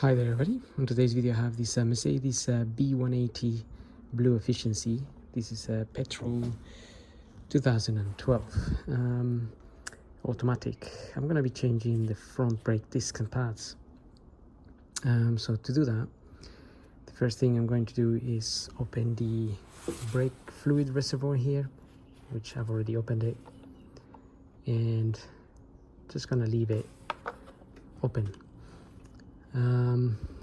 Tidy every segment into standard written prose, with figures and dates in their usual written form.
Hi there everybody. In today's video I have this Mercedes B180 Blue Efficiency. This is a petrol 2012 automatic. I'm going to be changing the front brake disc and pads. So to do that, the first thing I'm going to do is open the brake fluid reservoir here, which I've already opened it, and just going to leave it open.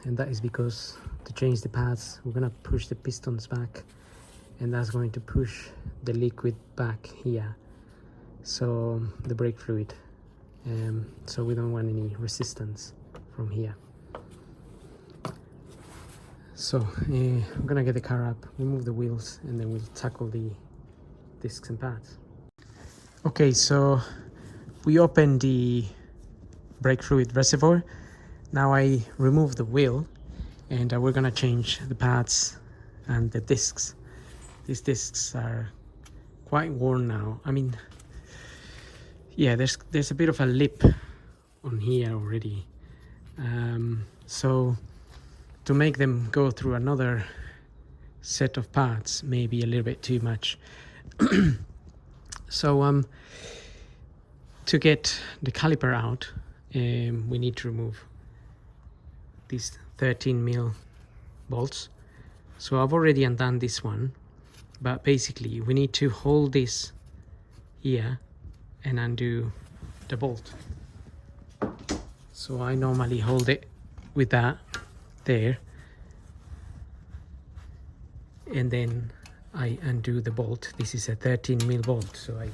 And that is because to change the pads we're going to push the pistons back, and that's going to push the liquid back here, so the brake fluid, so we don't want any resistance from here. So I'm going to get the car up, remove the wheels, and then we'll tackle the discs and pads. Okay, so we opened the brake fluid reservoir. Now I remove the wheel, and we're gonna change the pads and the discs. These discs are quite worn now. I mean, yeah, there's a bit of a lip on here already. So to make them go through another set of pads may be a little bit too much. So to get the caliper out, we need to remove these 13mm bolts. So I've already undone this one, but basically we need to hold this here and undo the bolt. So I normally hold it with that there, and then I undo the bolt. This is a 13mm bolt, so I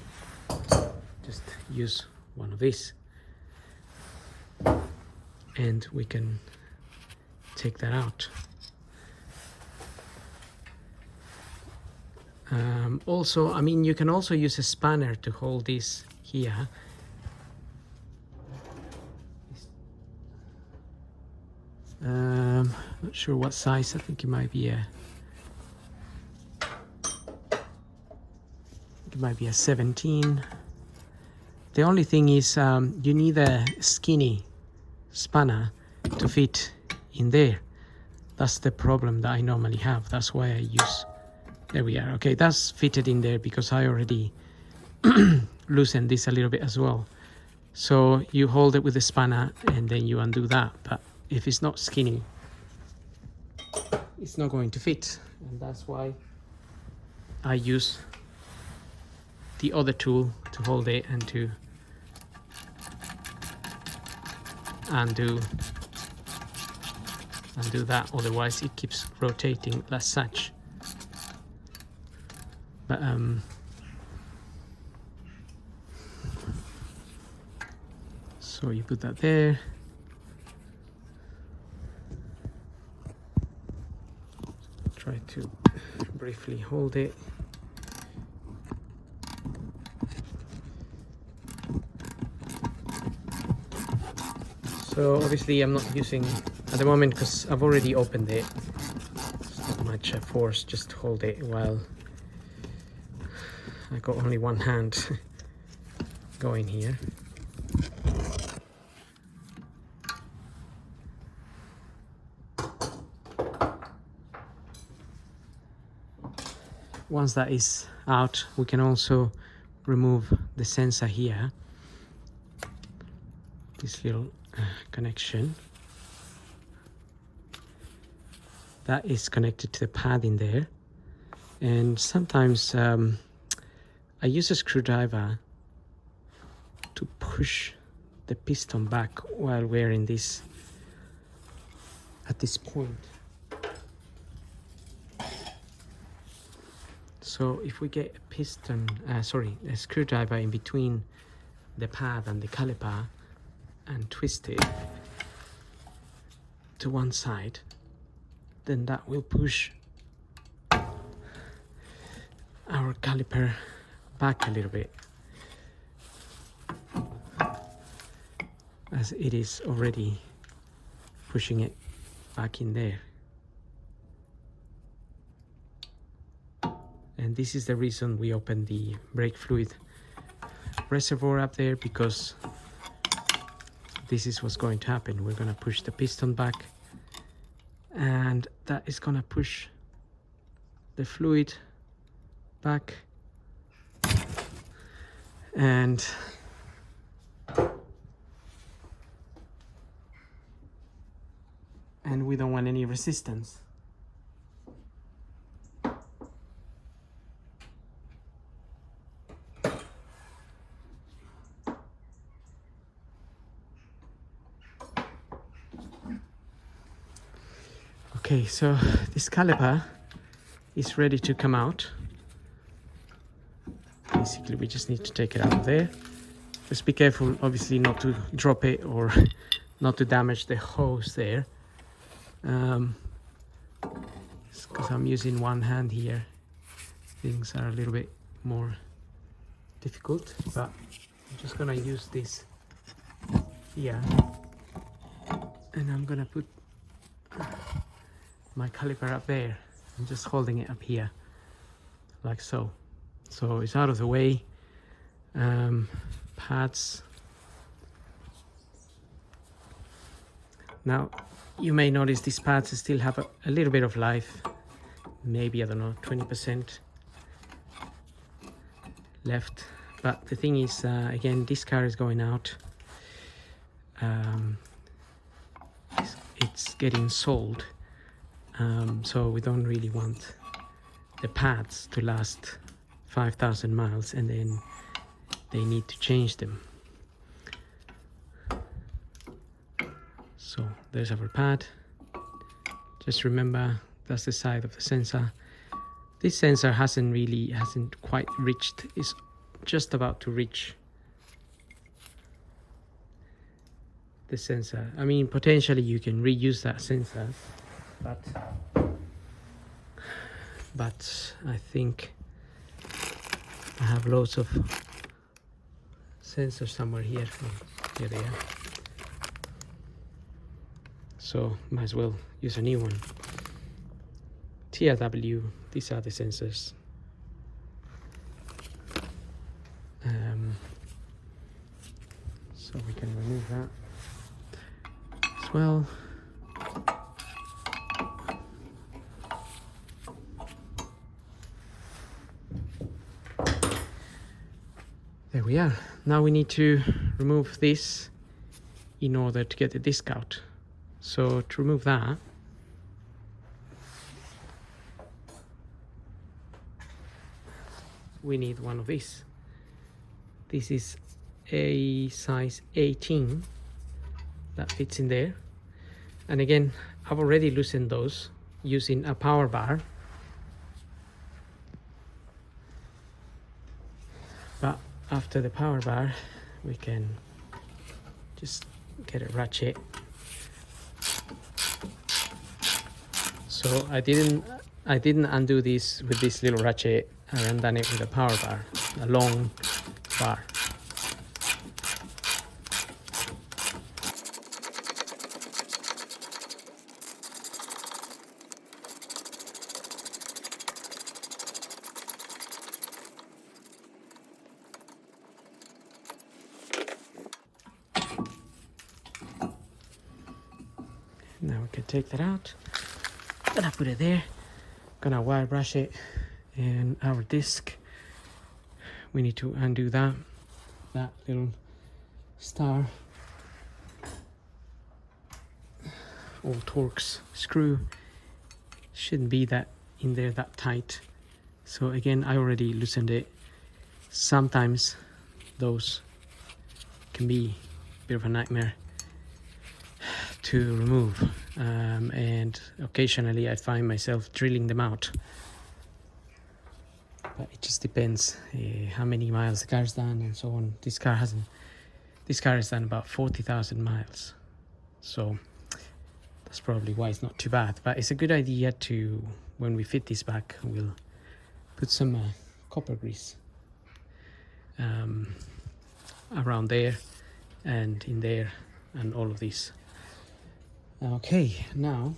just use one of these, and we can take that out. Also, I mean, you can also use a spanner to hold this here. Not sure what size. I think it might be a 17. The only thing is you need a skinny spanner to fit in there. That's the problem that I normally have. That's why I use, there we are. Okay, that's fitted in there because I already loosened this a little bit as well. So you hold it with the spanner and then you undo that, but if it's not skinny, it's not going to fit, and that's why I use the other tool to hold it and to undo that. Otherwise it keeps rotating as such. But so you put that there, try to briefly hold it. So obviously I'm not using at the moment because I've already opened it. It's not much force, just to hold it while I got only one hand going here. Once that is out, we can also remove the sensor here, this little connection that is connected to the pad in there. And sometimes I use a screwdriver to push the piston back while we're in this, at this point. So if we get a piston, a screwdriver in between the pad and the caliper and twist it to one side, then that will push our caliper back a little bit, as it is already pushing it back in there. And this is the reason we opened the brake fluid reservoir up there, because this is what's going to happen. We're going to push the piston back and that is gonna push the fluid back, and we don't want any resistance. Okay, so this caliper is ready to come out. Basically, we just need to take it out of there. Just be careful, obviously, not to drop it or not to damage the hose there. Because I'm using one hand here, things are a little bit more difficult, but I'm just gonna use this here, and I'm gonna put my caliper up there. I'm just holding it up here like so, so it's out of the way. Pads. Now you may notice these pads still have a little bit of life, maybe, I don't know, 20% left. But the thing is, again, this car is going out. It's getting sold, so we don't really want the pads to last 5,000 miles and then they need to change them. So there's our pad. Just remember, that's the side of the sensor. This sensor hasn't quite reached, it's just about to reach the sensor. I mean, potentially you can reuse that sensor, but I think I have loads of sensors somewhere here. Here they are. So might as well use a new one. TRW, these are the sensors. So we can remove that as well. There we are. Now we need to remove this in order to get the disc out. So to remove that, we need one of these. This is a size 18 that fits in there. And again, I've already loosened those using a power bar. But after the power bar, we can just get a ratchet. So I didn't undo this with this little ratchet. I undone it with a power bar, a long bar. Now we can take that out. Gonna put it there. Gonna wire brush it, and our disc. We need to undo that little star or Torx screw. Shouldn't be that in there that tight. So again, I already loosened it. Sometimes those can be a bit of a nightmare to remove, and occasionally I find myself drilling them out, but it just depends how many miles the car's done and so on. This car has done about 40,000 miles, so that's probably why it's not too bad. But it's a good idea to, when we fit this back, we'll put some copper grease around there and in there and all of these. Okay, now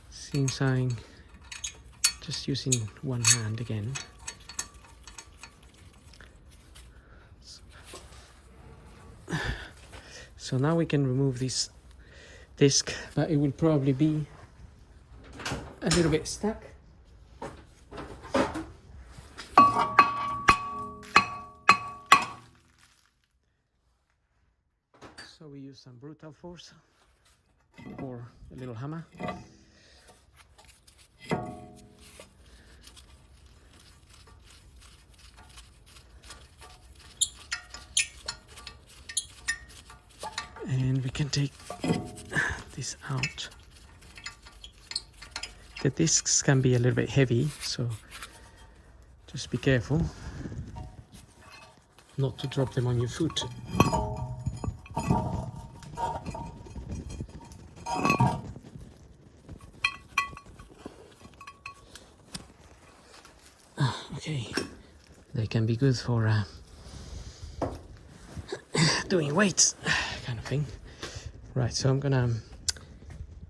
seems I'm just using one hand again. So now we can remove this disc, but it will probably be a little bit stuck. So we use some brutal force or a little hammer. And we can take this out. The discs can be a little bit heavy, so just be careful not to drop them on your foot. Okay, they can be good for doing weights kind of thing. Right, so I'm gonna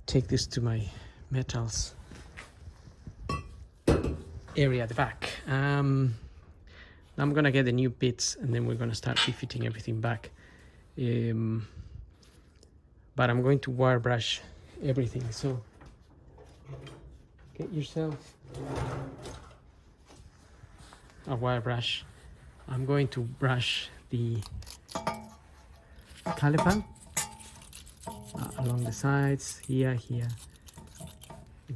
take this to my metals area at the back. I'm gonna get the new bits and then we're gonna start refitting everything back. But I'm going to wire brush everything, so get yourself a wire brush. I'm going to brush the caliper along the sides, here, and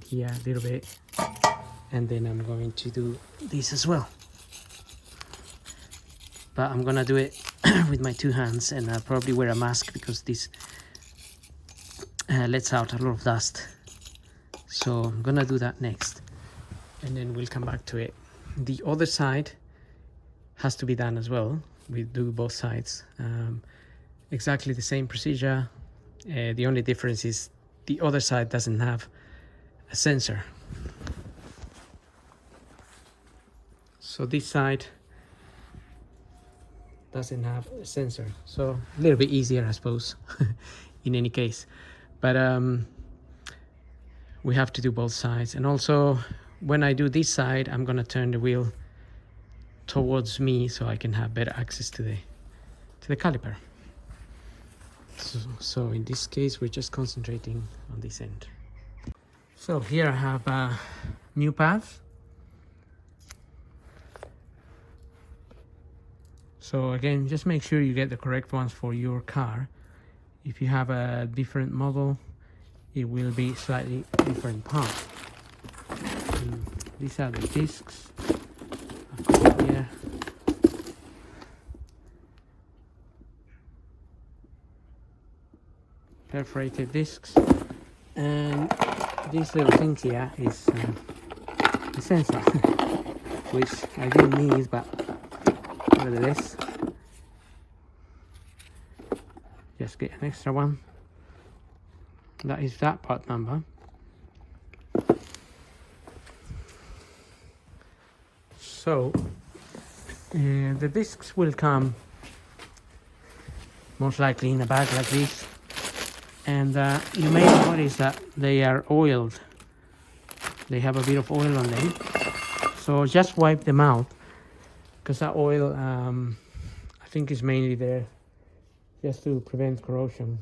here a little bit, and then I'm going to do this as well. But I'm gonna do it with my two hands, and I'll probably wear a mask because this lets out a lot of dust. So I'm gonna do that next, and then we'll come back to it. The other side has to be done as well. We do both sides. Exactly the same procedure. The only difference is the other side doesn't have a sensor. So this side doesn't have a sensor. So a little bit easier, I suppose, in any case. But we have to do both sides. And also, when I do this side, I'm gonna turn the wheel towards me so I can have better access to the caliper. So in this case, we're just concentrating on this end. So here I have a new path. So again, just make sure you get the correct ones for your car. If you have a different model, it will be slightly different path. These are the discs. Here. Perforated discs, and this little thing here is the sensor, which I didn't need, but nevertheless, just get an extra one. That is that part number. So the discs will come most likely in a bag like this. And you may notice that they are oiled. They have a bit of oil on them. So just wipe them out, because that oil, I think, is mainly there just to prevent corrosion.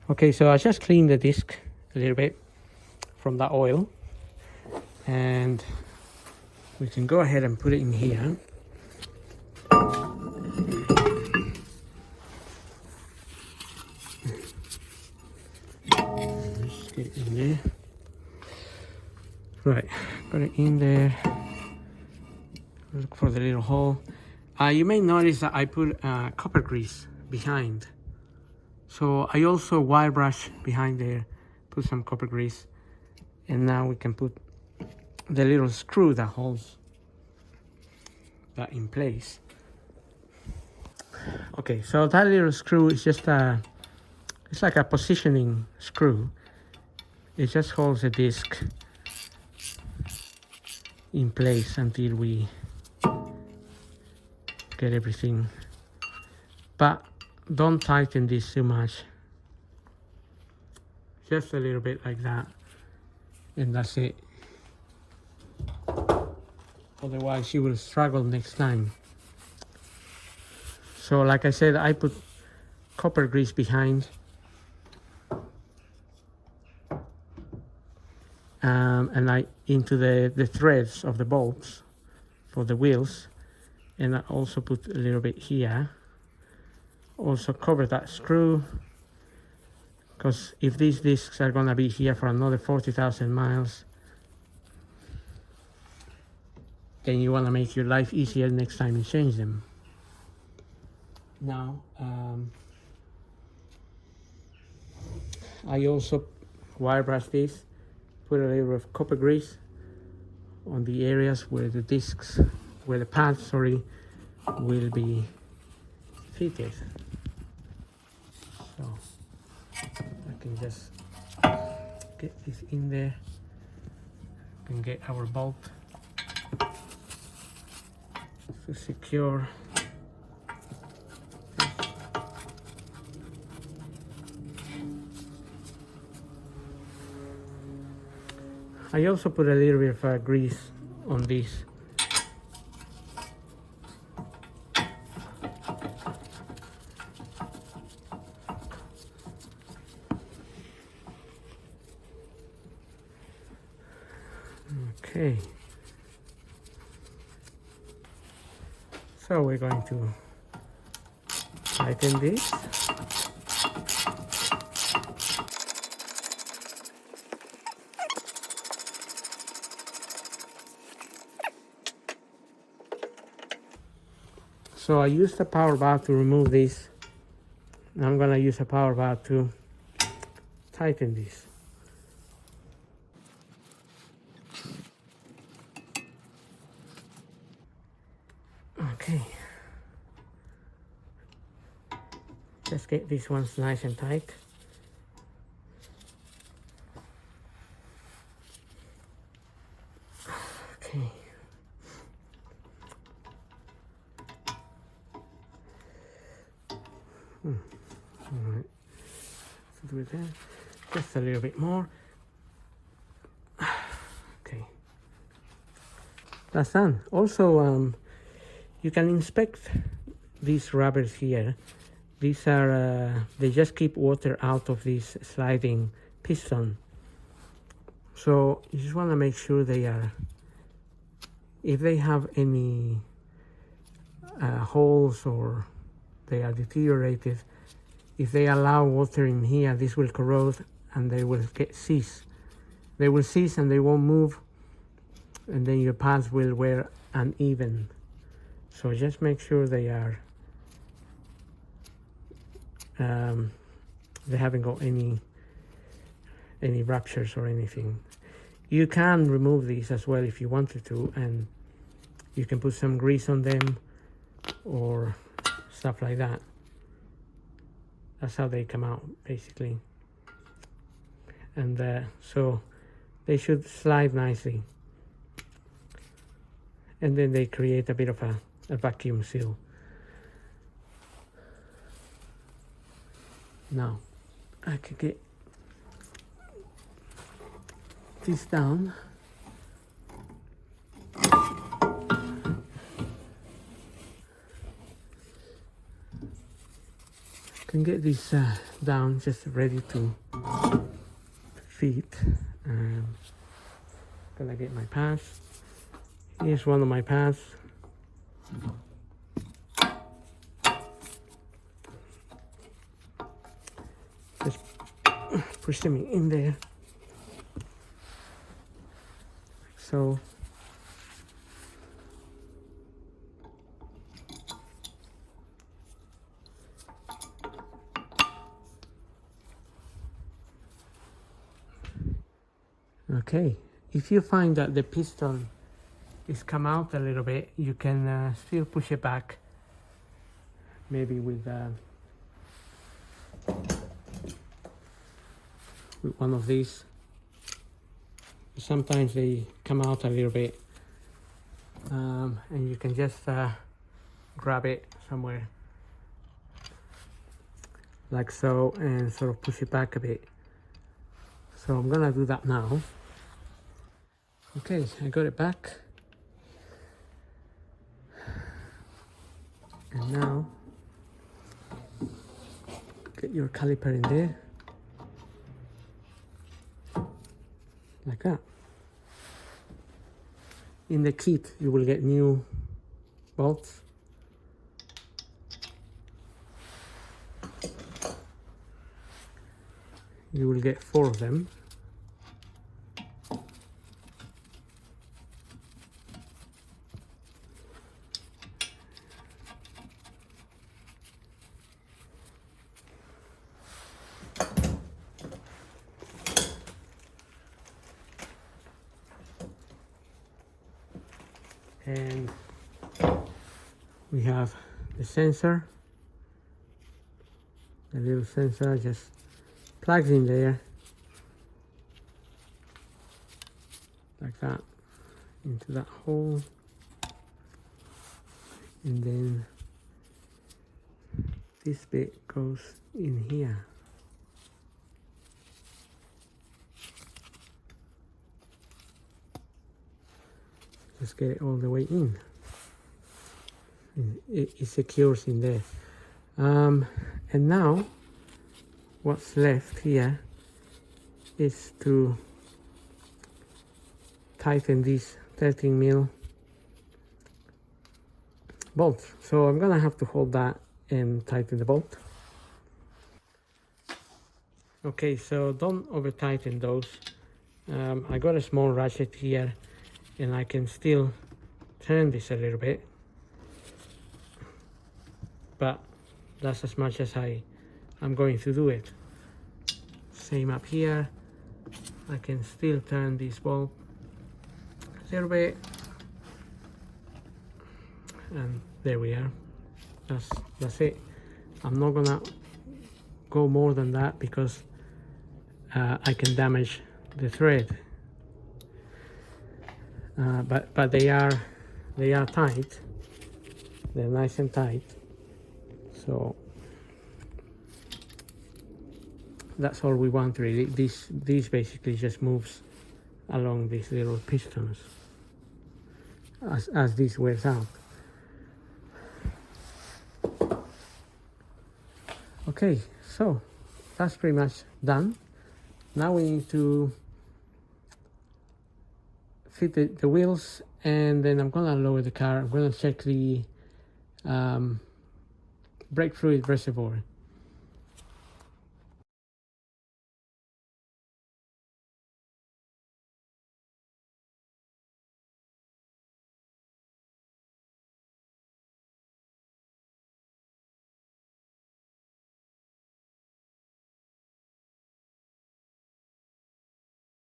Okay, so I just cleaned the disc a little bit from that oil. And we can go ahead and put it in here. Get it in there. Right, got it in there. Look for the little hole. You may notice that I put copper grease behind. So I also wire brush behind there, put some copper grease, and now we can put the little screw that holds that in place. Okay, so that little screw is just it's like a positioning screw. It just holds the disc in place until we get everything. But don't tighten this too much. Just a little bit like that, and that's it. Otherwise you will struggle next time. So like I said, I put copper grease behind, and I into the threads of the bolts for the wheels, and I also put a little bit here. Also cover that screw, because if these discs are gonna be here for another 40,000 miles, then you wanna make your life easier next time you change them. Now, I also wire brush this, put a little of copper grease on the areas where the discs, where the pads, sorry, will be fitted. So I can just get this in there and get our bolt to secure. I also put a little bit of grease on this. Okay. So we're going to tighten this. So I used a power bar to remove this. Now I'm gonna use a power bar to tighten this. Okay. Let's get these ones nice and tight. Okay. All right. So do that. Just a little bit more. Okay. That's done. Also, you can inspect these rubbers here. These are, they just keep water out of this sliding piston. So you just want to make sure they are, if they have any holes or they are deteriorated, if they allow water in here, this will corrode and they will cease. They will cease and they won't move, and then your pads will wear uneven. So just make sure they are, they haven't got any ruptures or anything. You can remove these as well if you wanted to, and you can put some grease on them or stuff like that. That's how they come out, basically. And so they should slide nicely. And then they create a bit of a vacuum seal. Now, I can get this down. Can get this down, just ready to fit. Gonna get my pads. Here's one of my pads. Just push them in there. So okay, if you find that the piston is come out a little bit, you can still push it back, maybe with one of these. Sometimes they come out a little bit, and you can just grab it somewhere like so and sort of push it back a bit. So I'm gonna do that now. Okay, I got it back. And now Get your caliper in there, like that. In the kit, you will get new bolts. You will get 4 of them. And we have the sensor. The little sensor just plugs in there like that into that hole, and then this bit goes in here. Just get it all the way in. It secures in there. And now what's left here is to tighten these 13mm bolts. So I'm gonna have to hold that and tighten the bolt. Okay, so don't over tighten those. I got a small ratchet here and I can still turn this a little bit, but that's as much as I'm going to do it. Same up here, I can still turn this bolt a little bit, and there we are. That's it. I'm not gonna go more than that because I can damage the thread. But they are tight. They're nice and tight. So that's all we want really. This basically just moves along these little pistons as this wears out. Okay, so that's pretty much done. Now we need to fit the wheels, and then I'm gonna lower the car. I'm gonna check the brake fluid reservoir.